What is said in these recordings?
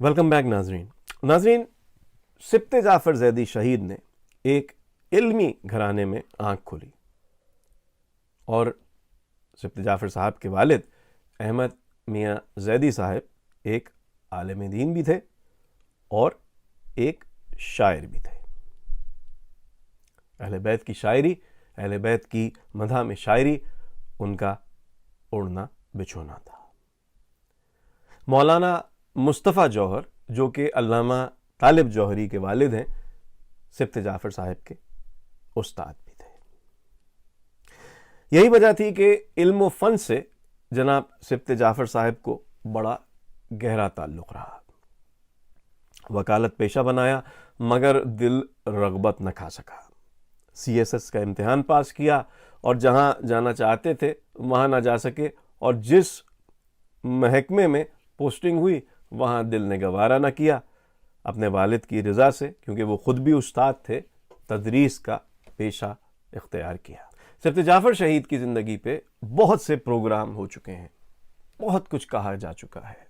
Welcome back ناظرین سبط جعفر زیدی شہید نے ایک علمی گھرانے میں آنکھ کھولی اور سبط جعفر صاحب کے والد احمد میاں زیدی صاحب ایک عالم دین بھی تھے اور ایک شاعر بھی تھے۔ اہل بیت کی شاعری، اہل بیت کی مدح میں شاعری ان کا اڑنا بچھونا تھا۔ مولانا مصطفیٰ جوہر جو کہ علامہ طالب جوہری کے والد ہیں، سبط جعفر صاحب کے استاد بھی تھے۔ یہی وجہ تھی کہ علم و فن سے جناب سبط جعفر صاحب کو بڑا گہرا تعلق رہا۔ وکالت پیشہ بنایا مگر دل رغبت نہ کھا سکا۔ CSS کا امتحان پاس کیا اور جہاں جانا چاہتے تھے وہاں نہ جا سکے، اور جس محکمے میں پوسٹنگ ہوئی وہاں دل نے گوارا نہ کیا۔ اپنے والد کی رضا سے، کیونکہ وہ خود بھی استاد تھے، تدریس کا پیشہ اختیار کیا۔ سبط جعفر شہید کی زندگی پہ بہت سے پروگرام ہو چکے ہیں، بہت کچھ کہا جا چکا ہے۔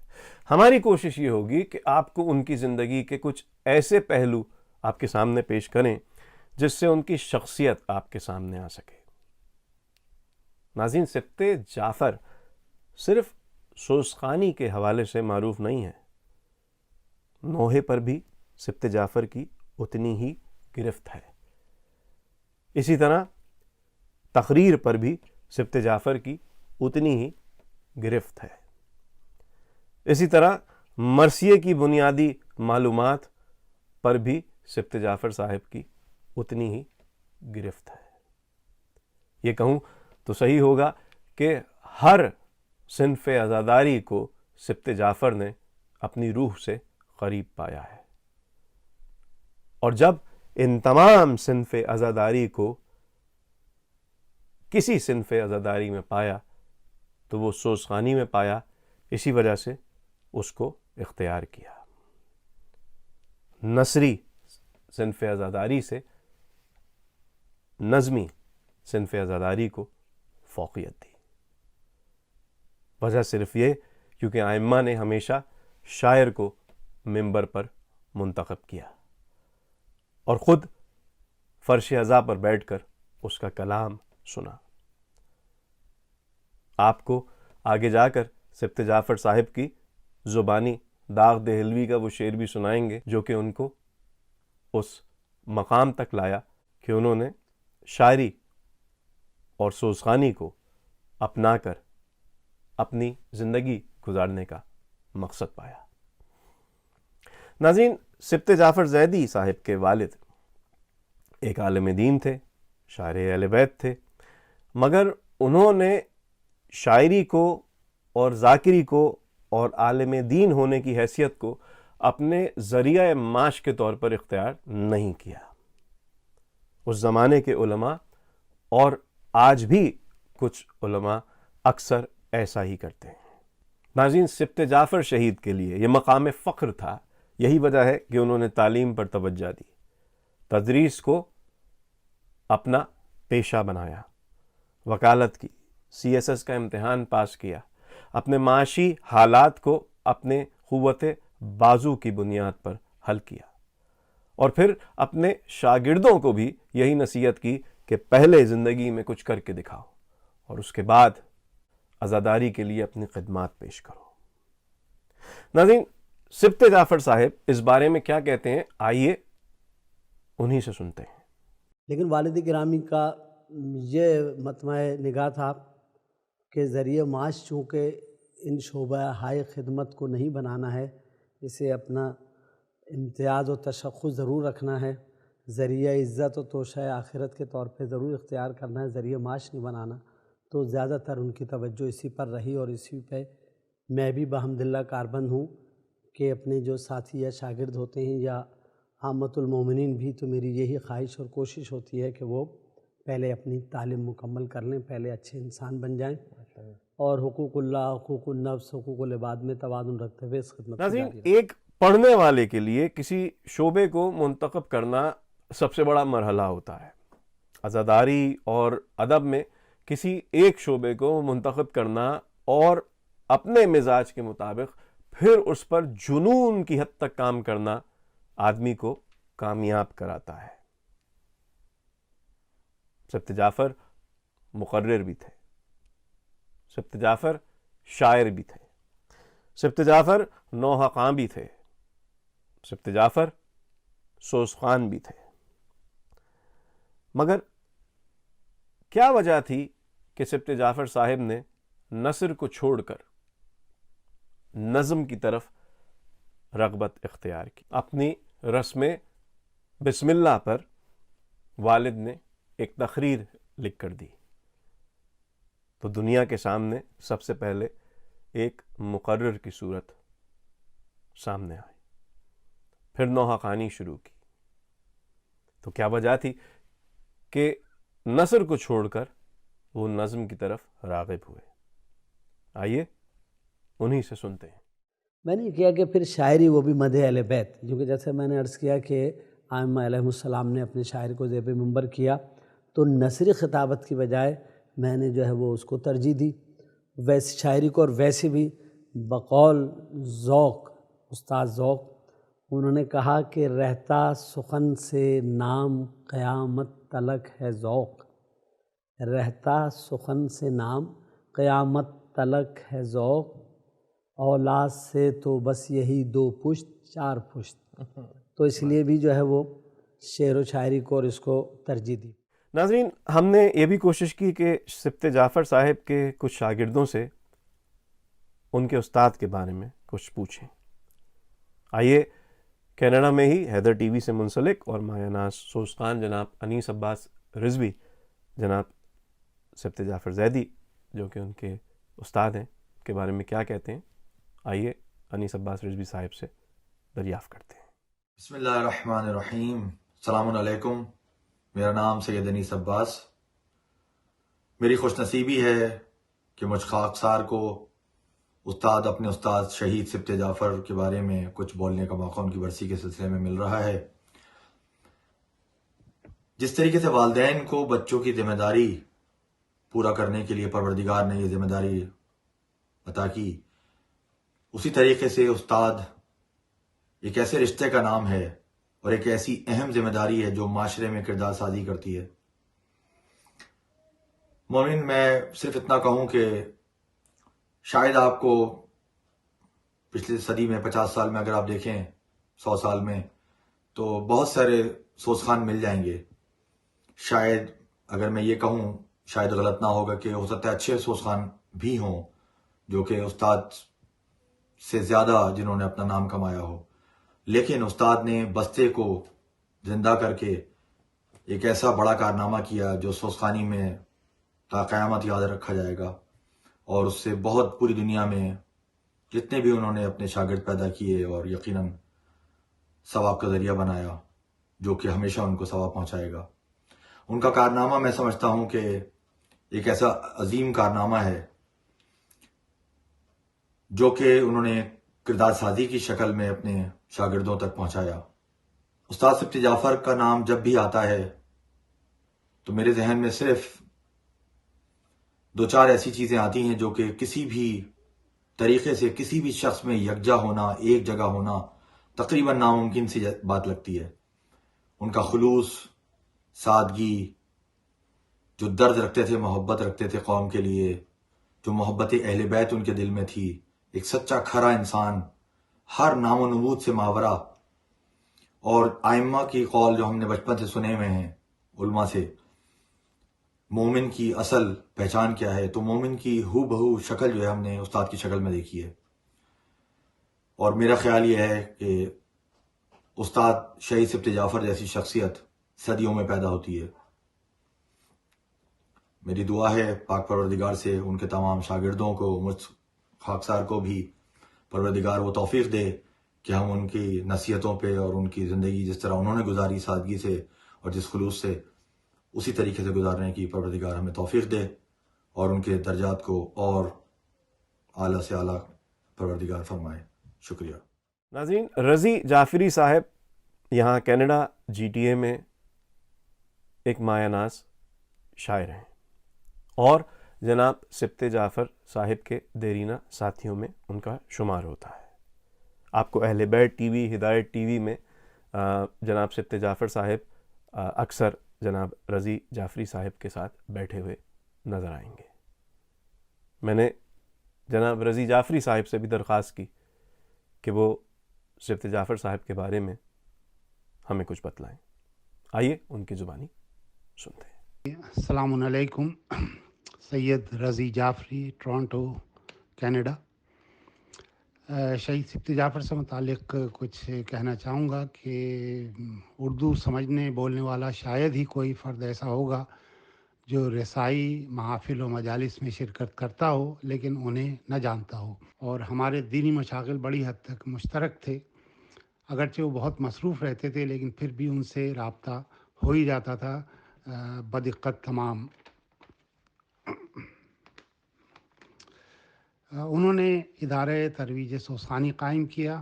ہماری کوشش یہ ہوگی کہ آپ کو ان کی زندگی کے کچھ ایسے پہلو آپ کے سامنے پیش کریں جس سے ان کی شخصیت آپ کے سامنے آ سکے۔ ناظرین، سبط جعفر صرف سوزخانی کے حوالے سے معروف نہیں ہے، نوحے پر بھی سبط جعفر کی اتنی ہی گرفت ہے۔ اسی طرح تقریر پر بھی سبط جعفر کی اتنی ہی گرفت ہے۔ اسی طرح مرثیے کی بنیادی معلومات پر بھی سبط جعفر صاحب کی اتنی ہی گرفت ہے۔ یہ کہوں تو صحیح ہوگا کہ ہر صنف عزاداری کو سبط جعفر نے اپنی روح سے قریب پایا ہے، اور جب ان تمام صنف عزاداری کو کسی صنف عزاداری میں پایا تو وہ سوزخانی میں پایا، اسی وجہ سے اس کو اختیار کیا۔ نثری صنف عزاداری سے نظمی صنف عزاداری کو فوقیت دی۔ وجہ صرف یہ کیونکہ ائمہ نے ہمیشہ شاعر کو منبر پر منتخب کیا اور خود فرش عزا پر بیٹھ کر اس کا کلام سنا۔ آپ کو آگے جا کر سبط جعفر صاحب کی زبانی داغ دہلوی کا وہ شعر بھی سنائیں گے جو کہ ان کو اس مقام تک لایا کہ انہوں نے شاعری اور سوزخانی کو اپنا کر اپنی زندگی گزارنے کا مقصد پایا۔ ناظرین، سبط جعفر زیدی صاحب کے والد ایک عالم دین تھے، شاعر اہل بیت تھے، مگر انہوں نے شاعری کو اور ذاکری کو اور عالم دین ہونے کی حیثیت کو اپنے ذریعہ معاش کے طور پر اختیار نہیں کیا۔ اس زمانے کے علماء اور آج بھی کچھ علماء اکثر ایسا ہی کرتے ہیں۔ ناظرین، سبط جعفر شہید کے لیے یہ مقام فخر تھا، یہی وجہ ہے کہ انہوں نے تعلیم پر توجہ دی، تدریس کو اپنا پیشہ بنایا، وکالت کی، CSS کا امتحان پاس کیا، اپنے معاشی حالات کو اپنے قوت بازو کی بنیاد پر حل کیا، اور پھر اپنے شاگردوں کو بھی یہی نصیحت کی کہ پہلے زندگی میں کچھ کر کے دکھاؤ اور اس کے بعد عزاداری کے لیے اپنی خدمات پیش کرو۔ ناظرین، سبط جعفر صاحب اس بارے میں کیا کہتے ہیں، آئیے انہی سے سنتے ہیں۔ لیکن والد گرامی کا یہ مطمع نگاہ تھا کہ ذریعہ معاش چونکہ ان شعبہ ہائے خدمت کو نہیں بنانا ہے، اسے اپنا امتیاز و تشخص ضرور رکھنا ہے، ذریعہ عزت و توشہ آخرت کے طور پہ ضرور اختیار کرنا ہے، ذریعہ معاش نہیں بنانا، تو زیادہ تر ان کی توجہ اسی پر رہی، اور اسی پہ میں بھی بحمد اللہ کاربند ہوں کہ اپنے جو ساتھی یا شاگرد ہوتے ہیں یا عامۃ المومنین بھی، تو میری یہی خواہش اور کوشش ہوتی ہے کہ وہ پہلے اپنی تعلیم مکمل کر لیں، پہلے اچھے انسان بن جائیں، اور حقوق اللہ، حقوق النفس، حقوق العباد میں توازن رکھتے ہوئے اس خدمت کو جاری رکھیں۔ ایک پڑھنے والے کے لیے کسی شعبے کو منتخب کرنا سب سے بڑا مرحلہ ہوتا ہے۔ عزاداری اور ادب میں کسی ایک شعبے کو منتخب کرنا اور اپنے مزاج کے مطابق پھر اس پر جنون کی حد تک کام کرنا آدمی کو کامیاب کراتا ہے۔ سبت جعفر مقرر بھی تھے، سبت جعفر شاعر بھی تھے، سبت جعفر نوحہ خواں بھی تھے، سبت جعفر سوزخوان بھی تھے۔ مگر کیا وجہ تھی کہ سبت جعفر صاحب نے نثر کو چھوڑ کر نظم کی طرف رغبت اختیار کی؟ اپنی رسم بسم اللہ پر والد نے ایک تقریر لکھ کر دی تو دنیا کے سامنے سب سے پہلے ایک مقرر کی صورت سامنے آئی، پھر نوحہ خوانی شروع کی۔ تو کیا وجہ تھی کہ نثر کو چھوڑ کر وہ نظم کی طرف راغب ہوئے؟ آئیے انہی سے سنتے ہیں۔ میں نے کیا کہ پھر شاعری وہ بھی مدح اہل بیت، جو کہ جیسے میں نے عرض کیا کہ ائمہ علیہم السلام نے اپنے شاعر کو زیب منبر کیا، تو نثری خطابت کی بجائے میں نے جو ہے وہ اس کو ترجیح دی ویسی شاعری کو، اور ویسے بھی بقول ذوق استاد ذوق انہوں نے کہا کہ رہتا سخن سے نام قیامت تلک ہے ذوق، رہتا سخن سے نام قیامت تلک ہے ذوق، اولاد سے تو بس یہی دو پشت چار پشت۔ تو اس لیے بھی جو ہے وہ شعر و شاعری کو اور اس کو ترجیح دی۔ ناظرین، ہم نے یہ بھی کوشش کی کہ سبت جعفر صاحب کے کچھ شاگردوں سے ان کے استاد کے بارے میں کچھ پوچھیں۔ آئیے کینیڈا میں ہی حیدر ٹی وی سے منسلک اور مایہ ناز سوزخوان جناب انیس عباس رضوی جناب سبت جعفر زیدی جو کہ ان کے استاد ہیں کے بارے میں کیا کہتے ہیں، آئیے انیس عباس رضوی صاحب سے دریافت کرتے ہیں۔ بسم اللہ الرحمن الرحیم۔ السلام علیکم، میرا نام سید انیس عباس۔ میری خوش نصیبی ہے کہ مجھ خاکسار کو استاد اپنے استاد شہید سبت جعفر کے بارے میں کچھ بولنے کا موقع ان کی برسی کے سلسلے میں مل رہا ہے۔ جس طریقے سے والدین کو بچوں کی ذمہ داری پورا کرنے کے لیے پروردگار نے یہ ذمہ داری عطا کی، اسی طریقے سے استاد ایک ایسے رشتے کا نام ہے اور ایک ایسی اہم ذمہ داری ہے جو معاشرے میں کردار سازی کرتی ہے۔ مومن، میں صرف اتنا کہوں کہ شاید آپ کو پچھلی صدی میں 50 سال میں اگر آپ دیکھیں 100 سال میں تو بہت سارے سوزخوان مل جائیں گے۔ شاید اگر میں یہ کہوں شاید غلط نہ ہوگا کہ ہو سکتا ہے اچھے سوزخوان بھی ہوں جو کہ استاد سے زیادہ جنہوں نے اپنا نام کمایا ہو، لیکن استاد نے بستے کو زندہ کر کے ایک ایسا بڑا کارنامہ کیا جو سوزخوانی میں تا قیامت یاد رکھا جائے گا، اور اس سے بہت پوری دنیا میں جتنے بھی انہوں نے اپنے شاگرد پیدا کیے اور یقیناً ثواب کا ذریعہ بنایا جو کہ ہمیشہ ان کو ثواب پہنچائے گا۔ ان کا کارنامہ میں سمجھتا ہوں کہ ایک ایسا عظیم کارنامہ ہے جو کہ انہوں نے کردار سازی کی شکل میں اپنے شاگردوں تک پہنچایا۔ استاد سبت جعفر کا نام جب بھی آتا ہے تو میرے ذہن میں صرف دو چار ایسی چیزیں آتی ہیں جو کہ کسی بھی طریقے سے کسی بھی شخص میں یکجا ہونا، ایک جگہ ہونا تقریباً ناممکن سی بات لگتی ہے۔ ان کا خلوص، سادگی، جو درد رکھتے تھے، محبت رکھتے تھے قوم کے لیے، جو محبت اہل بیت ان کے دل میں تھی، ایک سچا کھرا انسان، ہر نام و نمود سے ماورا، اور آئمہ کی قول جو ہم نے بچپن سے سنے ہوئے ہیں علماء سے، مومن کی اصل پہچان کیا ہے، تو مومن کی ہو بہو شکل جو ہے ہم نے استاد کی شکل میں دیکھی ہے۔ اور میرا خیال یہ ہے کہ استاد شہید سبت جعفر جیسی شخصیت صدیوں میں پیدا ہوتی ہے۔ میری دعا ہے پاک پروردگار سے ان کے تمام شاگردوں کو، مجھ خاکسار کو بھی پروردگار وہ توفیق دے کہ ہم ان کی نصیحتوں پہ اور ان کی زندگی جس طرح انہوں نے گزاری سادگی سے اور جس خلوص سے، اسی طریقے سے گزارنے کی پروردگار ہمیں توفیق دے اور ان کے درجات کو اور اعلیٰ سے اعلیٰ پروردگار فرمائے۔ شکریہ۔ ناظرین، رضی جعفری صاحب یہاں کینیڈا جی ٹی اے میں ایک مایہ ناز شاعر ہیں اور جناب سبت جعفر صاحب کے دیرینہ ساتھیوں میں ان کا شمار ہوتا ہے۔ آپ کو اہل بیت ٹی وی، ہدایت ٹی وی میں جناب سبط جعفر صاحب اکثر جناب رضی جعفری صاحب کے ساتھ بیٹھے ہوئے نظر آئیں گے۔ میں نے جناب رضی جعفری صاحب سے بھی درخواست کی کہ وہ سبط جعفر صاحب کے بارے میں ہمیں کچھ بتلائیں۔ آئیے ان کی زبانی سنتے ہیں۔ السلام علیکم۔ سید رضی جعفری، ٹورانٹو، کینیڈا۔ شہید سبط جعفر سے متعلق کچھ کہنا چاہوں گا کہ اردو سمجھنے بولنے والا شاید ہی کوئی فرد ایسا ہوگا جو رسائی محافل و مجالس میں شرکت کرتا ہو لیکن انہیں نہ جانتا ہو، اور ہمارے دینی مشاغل بڑی حد تک مشترک تھے، اگرچہ وہ بہت مصروف رہتے تھے لیکن پھر بھی ان سے رابطہ ہو ہی جاتا تھا بدقت تمام۔ انہوں نے ادارہ ترویج سوزخانی قائم کیا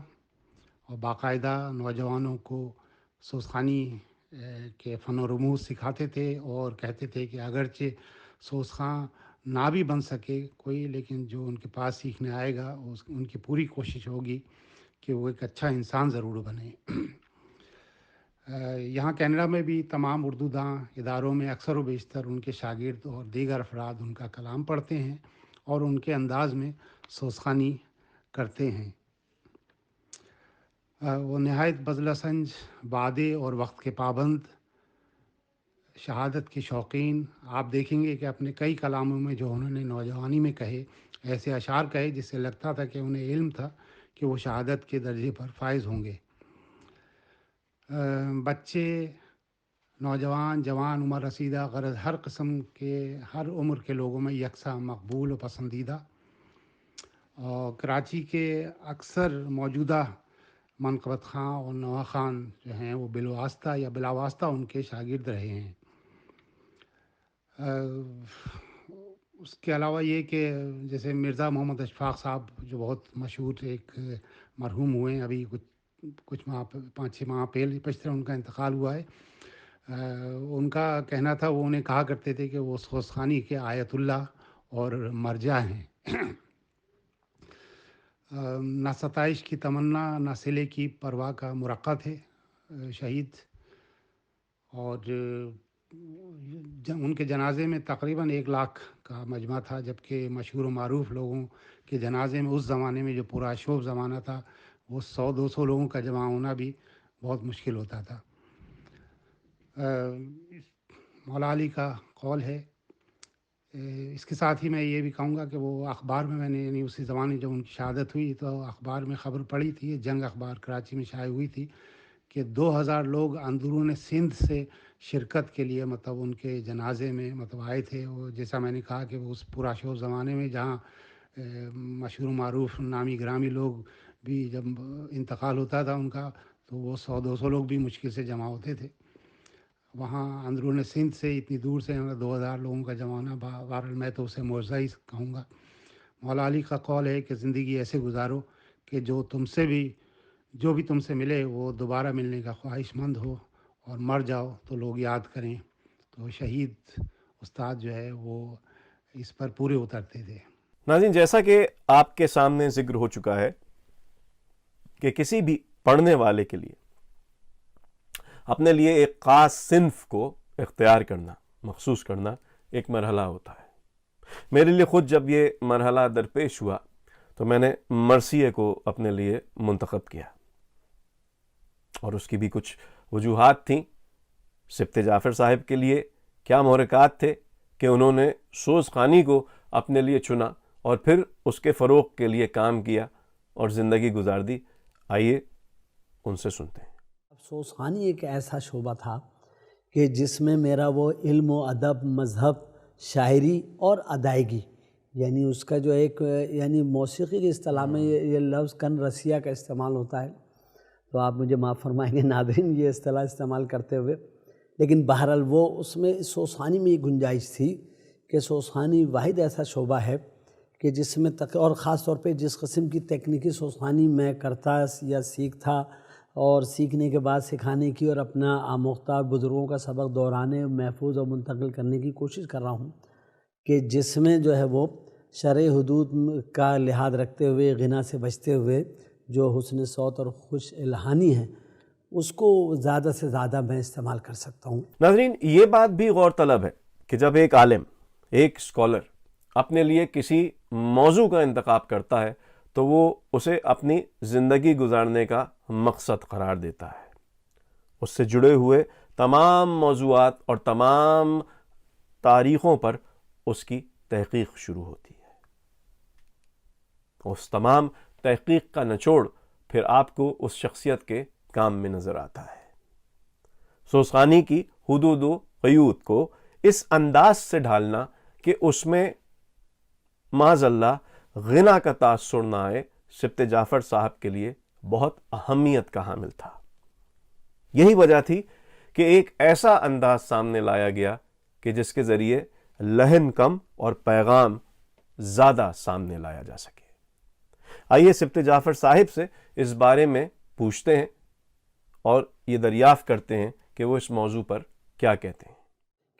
اور باقاعدہ نوجوانوں کو سوزخانی کے فن و رموز سکھاتے تھے، اور کہتے تھے کہ اگرچہ سوزخاں نہ بھی بن سکے کوئی، لیکن جو ان کے پاس سیکھنے آئے گا ان کی پوری کوشش ہوگی کہ وہ ایک اچھا انسان ضرور بنے۔ یہاں کینیڈا میں بھی تمام اردو داں اداروں میں اکثر و بیشتر ان کے شاگرد اور دیگر افراد ان کا کلام پڑھتے ہیں اور ان کے انداز میں سوزخانی کرتے ہیں۔ وہ نہایت بذل سنج، وعدے اور وقت کے پابند، شہادت کے شوقین۔ آپ دیکھیں گے کہ اپنے کئی کلاموں میں جو انہوں نے نوجوانی میں کہے، ایسے اشعار کہے جس سے لگتا تھا کہ انہیں علم تھا کہ وہ شہادت کے درجے پر فائز ہوں گے۔ بچے، نوجوان، جوان، عمر رسیدہ، غرض ہر قسم کے، ہر عمر کے لوگوں میں یکساں مقبول و پسندیدہ۔ اور کراچی کے اکثر موجودہ منقبت خاں اور نواں خان جو ہیں وہ بالواسطہ یا بلا واسطہ ان کے شاگرد رہے ہیں۔ اس کے علاوہ یہ کہ جیسے مرزا محمد اشفاق صاحب جو بہت مشہور ایک مرحوم ہوئے ہیں، ابھی کچھ ماہ 5-6 ماہ پہلے پچھلے ان کا انتقال ہوا ہے۔ ان کا کہنا تھا، وہ انہیں کہا کرتے تھے کہ وہ سوزخانی کے آیت اللہ اور مرجع ہیں۔ نہ ستائش کی تمنا، نہ صلے کی پرواہ کا مرقع تھے شہید، اور ان کے جنازے میں تقریباً 1 لاکھ کا مجمع تھا، جبکہ مشہور و معروف لوگوں کے جنازے میں اس زمانے میں جو پورا شوب زمانہ تھا وہ 100-200 لوگوں کا جمع ہونا بھی بہت مشکل ہوتا تھا۔ مولا علی کا قول ہے۔ اس کے ساتھ ہی میں یہ بھی کہوں گا کہ وہ اخبار میں نے یعنی اسی زمانے جب ان کی شہادت ہوئی تو اخبار میں خبر پڑی تھی، جنگ اخبار کراچی میں شائع ہوئی تھی کہ 2000 لوگ اندرون سندھ سے شرکت کے لیے مطلب ان کے جنازے میں مطلب آئے تھے۔ اور جیسا میں نے کہا کہ وہ اس پورا شور زمانے میں جہاں مشہور و معروف نامی گرامی لوگ بھی جب انتقال ہوتا تھا ان کا، تو وہ 100-200 لوگ بھی مشکل سے جمع ہوتے تھے۔ وہاں اندرون سندھ سے اتنی دور سے 2000 لوگوں کا جمع ہونا، بہرحال میں تو اسے معجزہ ہی کہوں گا۔ مولا علی کا قول ہے کہ زندگی ایسے گزارو کہ جو بھی تم سے ملے وہ دوبارہ ملنے کا خواہش مند ہو، اور مر جاؤ تو لوگ یاد کریں۔ تو شہید استاد جو ہے وہ اس پر پورے اترتے تھے۔ ناظرین، جیسا کہ آپ کے سامنے ذکر ہو چکا ہے کہ کسی بھی پڑھنے والے کے لیے اپنے لیے ایک خاص صنف کو اختیار کرنا، مخصوص کرنا ایک مرحلہ ہوتا ہے۔ میرے لیے خود جب یہ مرحلہ درپیش ہوا تو میں نے مرثیے کو اپنے لیے منتخب کیا، اور اس کی بھی کچھ وجوہات تھیں۔ سبط جعفر صاحب کے لیے کیا محرکات تھے کہ انہوں نے سوزخانی کو اپنے لیے چنا اور پھر اس کے فروغ کے لیے کام کیا اور زندگی گزار دی۔ آئیے ان سے سنتے ہیں۔ سوزخانی ایک ایسا شعبہ تھا کہ جس میں میرا وہ علم و ادب، مذہب، شاعری اور ادائیگی، یعنی اس کا جو ایک یعنی موسیقی کی اصطلاح میں یہ لفظ کن رسیہ کا استعمال ہوتا ہے، تو آپ مجھے معاف فرمائیں گے ناظرین یہ اصطلاح استعمال کرتے ہوئے، لیکن بہرحال وہ اس میں سوزخانی میں یہ گنجائش تھی کہ سوزخانی واحد ایسا شعبہ ہے کہ جس میں اور خاص طور پہ جس قسم کی تکنیکی سوزخانی میں کرتا یا سیکھتا اور سیکھنے کے بعد سکھانے کی اور اپنا آموختہ بزرگوں کا سبق دہرانے، محفوظ اور منتقل کرنے کی کوشش کر رہا ہوں، کہ جس میں جو ہے وہ شرع حدود کا لحاظ رکھتے ہوئے، غنا سے بچتے ہوئے جو حسن صوت اور خوش الہانی ہے اس کو زیادہ سے زیادہ میں استعمال کر سکتا ہوں۔ ناظرین، یہ بات بھی غور طلب ہے کہ جب ایک عالم، ایک اسکالر اپنے لیے کسی موضوع کا انتخاب کرتا ہے تو وہ اسے اپنی زندگی گزارنے کا مقصد قرار دیتا ہے۔ اس سے جڑے ہوئے تمام موضوعات اور تمام تاریخوں پر اس کی تحقیق شروع ہوتی ہے۔ اس تمام تحقیق کا نچوڑ پھر آپ کو اس شخصیت کے کام میں نظر آتا ہے۔ سوزخانی کی حدود و قیود کو اس انداز سے ڈھالنا کہ اس میں معاذ اللہ غنا کا تاثر نہ آئے، سبط جعفر صاحب کے لیے بہت اہمیت کا حامل تھا۔ یہی وجہ تھی کہ ایک ایسا انداز سامنے لایا گیا کہ جس کے ذریعے لحن کم اور پیغام زیادہ سامنے لایا جا سکے۔ آئیے سبط جعفر صاحب سے اس بارے میں پوچھتے ہیں اور یہ دریافت کرتے ہیں کہ وہ اس موضوع پر کیا کہتے ہیں۔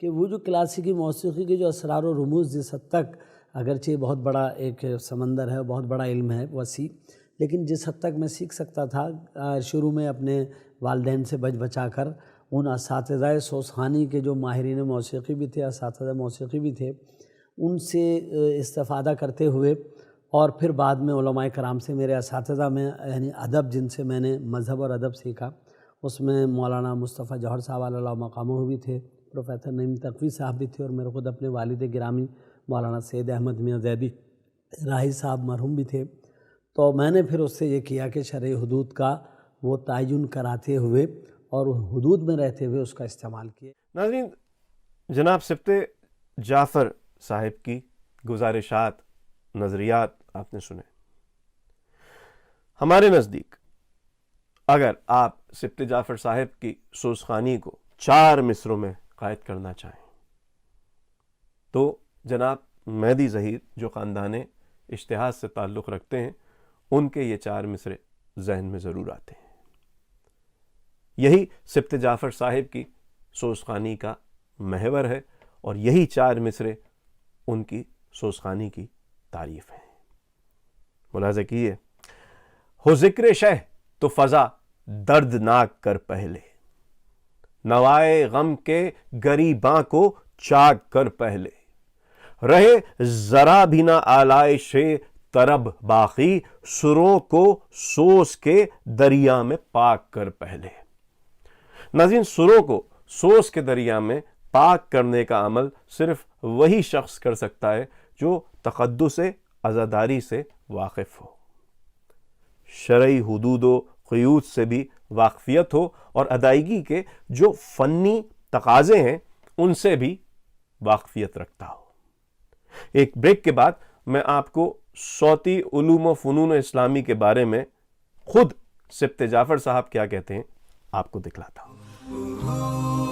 کہ وہ جو کلاسیکی موسیقی کے جو اسرار و رموز جس حد تک، اگرچہ بہت بڑا ایک سمندر ہے، بہت بڑا علم ہے وسیع، لیکن جس حد تک میں سیکھ سکتا تھا شروع میں اپنے والدین سے بچا کر، ان اساتذہ سوزخانی کے جو ماہرین موسیقی بھی تھے، اساتذہ موسیقی بھی تھے، ان سے استفادہ کرتے ہوئے، اور پھر بعد میں علماء کرام سے میرے اساتذہ میں یعنی ادب جن سے میں نے مذہب اور ادب سیکھا، اس میں مولانا مصطفیٰ جوہر صاحب علیہ اللہ مقامہ بھی تھے، پروفیسر نعیم تقوی صاحب بھی تھے، اور میرے خود اپنے والد گرامی مولانا سید احمد میاں زیدی راہی صاحب مرحوم بھی تھے۔ تو میں نے پھر اس سے یہ کیا کہ شرعی حدود کا وہ تعین کراتے ہوئے اور حدود میں رہتے ہوئے اس کا استعمال کیا۔ ناظرین، جناب سبط جعفر صاحب کی گزارشات، نظریات آپ نے سنے۔ ہمارے نزدیک اگر آپ سبط جعفر صاحب کی سوزخانی کو 4 مصروں میں قائد کرنا چاہیں تو جناب مہدی ظہیر جو خاندان اجتہاد سے تعلق رکھتے ہیں ان کے یہ 4 مصرے ذہن میں ضرور آتے ہیں۔ یہی سبط جعفر صاحب کی سوزخانی کا محور ہے اور یہی 4 مصرے ان کی سوزخانی کی تعریف ہیں۔ ملاحظہ کیے، ہو ذکر شہ تو فضا دردناک کر پہلے، نوائے غم کے گریباں کو چاک کر پہلے، رہے ذرا بھی نہ آلائش طرب باقی، سروں کو سوز کے دریا میں پاک کر پہلے۔ ناظرین، سروں کو سوز کے دریا میں پاک کرنے کا عمل صرف وہی شخص کر سکتا ہے جو تقدس عزاداری سے واقف ہو، شرعی حدود و قیود سے بھی واقفیت ہو، اور ادائیگی کے جو فنی تقاضے ہیں ان سے بھی واقفیت رکھتا ہو۔ ایک بریک کے بعد میں آپ کو صوتی علوم و فنون اسلامی کے بارے میں خود سبط جعفر صاحب کیا کہتے ہیں آپ کو دکھلاتا ہوں۔